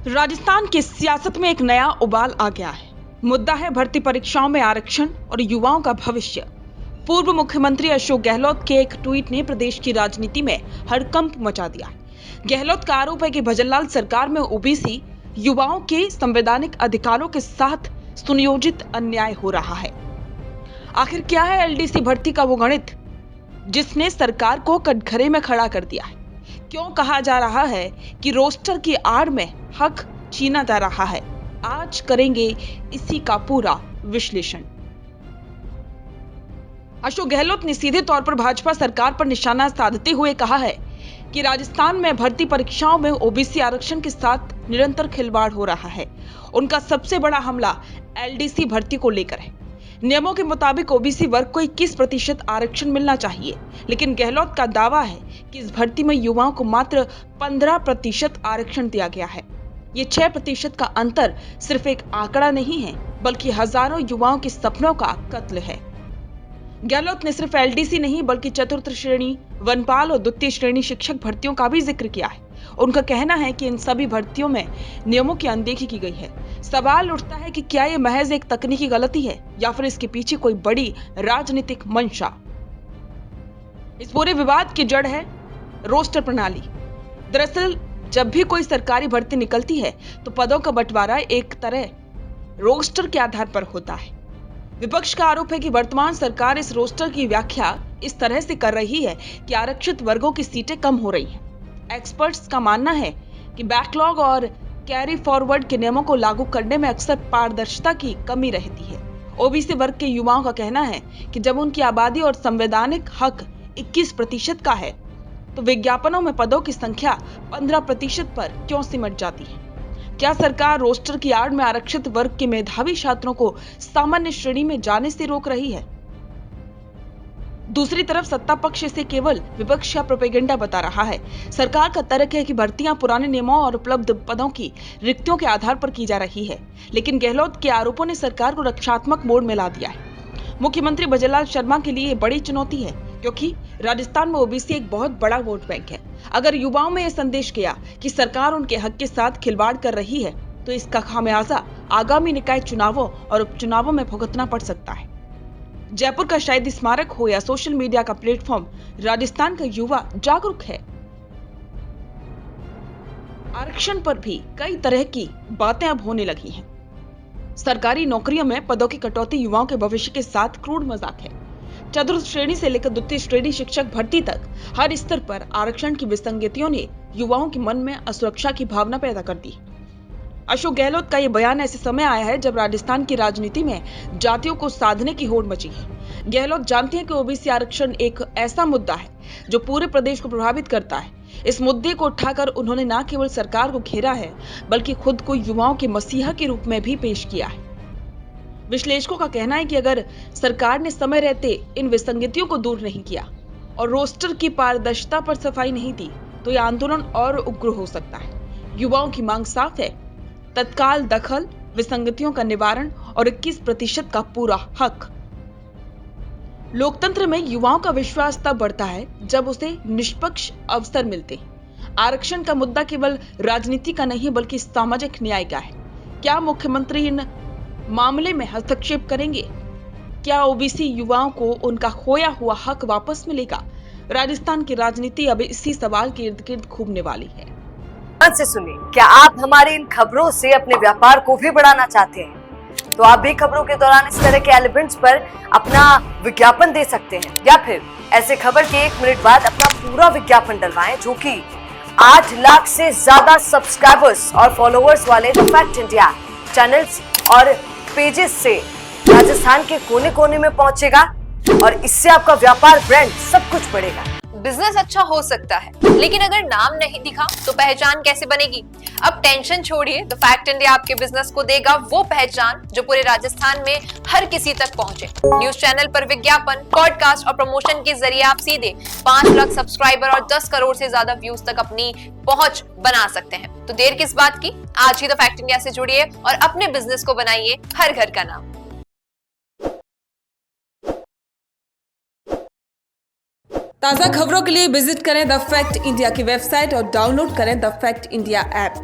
राजस्थान की सियासत में एक नया उबाल आ गया है। मुद्दा है भर्ती परीक्षाओं में आरक्षण और युवाओं का भविष्य। पूर्व मुख्यमंत्री अशोक गहलोत के एक ट्वीट ने प्रदेश की राजनीति में हड़कंप मचा दिया है। गहलोत का आरोप है कि भजनलाल सरकार में ओबीसी युवाओं के संवैधानिक अधिकारों के साथ सुनियोजित अन्याय हो रहा है। आखिर क्या है एलडीसी भर्ती का वो गणित जिसने सरकार को कटघरे में खड़ा कर दिया है? क्यों कहा जा रहा है कि रोस्टर की आड़ में हक छीना जा रहा है? आज करेंगे इसी का पूरा विश्लेषण। अशोक गहलोत ने सीधे तौर पर भाजपा सरकार पर निशाना साधते हुए कहा है कि राजस्थान में भर्ती परीक्षाओं में ओबीसी आरक्षण के साथ निरंतर खिलवाड़ हो रहा है। उनका सबसे बड़ा हमला एलडीसी भर्ती को लेकर है। नियमों के मुताबिक ओबीसी वर्ग को 21% आरक्षण मिलना चाहिए, लेकिन गहलोत का दावा है कि इस भर्ती में युवाओं को मात्र 15% आरक्षण दिया गया है। ये 6% का अंतर सिर्फ एक आंकड़ा नहीं है, बल्कि हजारों युवाओं के सपनों का कत्ल है। गहलोत ने सिर्फ एलडीसी नहीं बल्कि चतुर्थ श्रेणी, वनपाल और द्वितीय श्रेणी शिक्षक भर्तियों का भी जिक्र किया है। उनका कहना है कि इन सभी भर्तियों में नियमों की अनदेखी की गई है। सवाल उठता है कि क्या ये महज एक तकनीकी गलती है या फिर इसके पीछे कोई बड़ी राजनीतिक मंशा? इस पूरे विवाद की जड़ है रोस्टर प्रणाली। दरअसल जब भी कोई सरकारी भर्ती निकलती है तो पदों का बंटवारा एक तरह रोस्टर के आधार पर होता है। विपक्ष का आरोप है कि वर्तमान सरकार इस रोस्टर की व्याख्या इस तरह से कर रही है कि आरक्षित वर्गों की सीटें कम हो रही हैं। एक्सपर्ट्स का मानना है कि बैकलॉग और कैरी फॉरवर्ड के नियमों को लागू करने में अक्सर पारदर्शिता की कमी रहती है। ओबीसी वर्ग के युवाओं का कहना है कि जब उनकी आबादी और संवैधानिक हक 21% का है तो विज्ञापनों में पदों की संख्या 15% पर क्यों सिमट जाती है? क्या सरकार रोस्टर की आड़ में आरक्षित वर्ग के मेधावी छात्रों को सामान्य श्रेणी में जाने से रोक रही है? दूसरी तरफ सत्ता पक्ष इसे केवल विपक्ष का प्रोपेगेंडा बता रहा है। सरकार का तर्क है कि भर्तियां पुराने नियमों और उपलब्ध पदों की रिक्तियों के आधार पर की जा रही है, लेकिन गहलोत के आरोपों ने सरकार को रक्षात्मक मोड में ला दिया है। मुख्यमंत्री भजनलाल शर्मा के लिए बड़ी चुनौती है, क्योंकि राजस्थान में ओबीसी एक बहुत बड़ा वोट बैंक है। अगर युवाओं में यह संदेश गया कि सरकार उनके हक के साथ खिलवाड़ कर रही है तो इसका खामियाजा आगामी निकाय चुनावों और उपचुनावों में भुगतना पड़ सकता है। जयपुर का शहीद स्मारक हो या सोशल मीडिया का प्लेटफॉर्म, राजस्थान का युवा जागरूक है। आरक्षण पर भी कई तरह की बातें अब होने लगी हैं। सरकारी नौकरियों में पदों की कटौती युवाओं के भविष्य के साथ क्रूर मजाक है। चतुर्थ श्रेणी से लेकर द्वितीय श्रेणी शिक्षक भर्ती तक हर स्तर पर आरक्षण की विसंगतियों ने युवाओं के मन में असुरक्षा की भावना पैदा कर दी। अशोक गहलोत का यह बयान ऐसे समय आया है जब राजस्थान की राजनीति में जातियों को साधने की होड़ मची है। गहलोत जानते हैं कि ओबीसी आरक्षण एक ऐसा मुद्दा है जो पूरे प्रदेश को प्रभावित करता है। इस मुद्दे को उठाकर उन्होंने न केवल सरकार को घेरा है, बल्कि खुद को युवाओं के मसीहा के रूप में भी पेश किया है। विश्लेषकों का कहना है कि अगर सरकार ने समय रहते इन विसंगतियों को दूर नहीं किया और रोस्टर की पारदर्शिता पर सफाई नहीं दी तो यह आंदोलन और उग्र हो सकता है। युवाओं की मांग साफ है, तत्काल दखल, विसंगतियों का निवारण और 21% का पूरा हक। लोकतंत्र में युवाओं का विश्वास तब बढ़ता है जब उसे निष्पक्ष अवसर मिलते। आरक्षण का मुद्दा केवल राजनीति का नहीं बल्कि सामाजिक न्याय का है। क्या मुख्यमंत्री इन मामले में हस्तक्षेप करेंगे? क्या ओबीसी युवाओं को उनका खोया हुआ हक वापस मिलेगा? राजस्थान की राजनीति अब इसी सवाल के इर्द गिर्द घूमने वाली है। से सुनिए, क्या आप हमारी इन खबरों से अपने व्यापार को भी बढ़ाना चाहते हैं? तो आप भी खबरों के दौरान इस तरह के एलिमेंट्स पर अपना विज्ञापन दे सकते हैं, या फिर ऐसे खबर के 1 मिनट बाद अपना पूरा विज्ञापन डलवाएं, जो कि 8 लाख से ज्यादा सब्सक्राइबर्स और फॉलोअर्स वाले द फैक्ट इंडिया चैनल्स और पेजेस से राजस्थान के कोने कोने में पहुंचेगा और इससे आपका व्यापार, ब्रांड सब कुछ बढ़ेगा। बिजनेस अच्छा हो सकता है, लेकिन अगर नाम नहीं दिखा तो पहचान कैसे बनेगी? अब टेंशन छोड़िए, द फैक्ट इंडिया आपके बिजनेस को देगा वो पहचान जो पूरे राजस्थान में हर किसी तक पहुंचे। न्यूज चैनल पर विज्ञापन, पॉडकास्ट और प्रमोशन के जरिए आप सीधे 5 लाख सब्सक्राइबर और 10 करोड़ से ज्यादा व्यूज तक अपनी पहुंच बना सकते हैं। तो देर किस बात की, आज ही द फैक्ट इंडिया से जुड़िए और अपने बिजनेस को बनाइए हर घर का नाम। ताज़ा खबरों के लिए विजिट करें द फैक्ट इंडिया की वेबसाइट और डाउनलोड करें द फैक्ट इंडिया ऐप।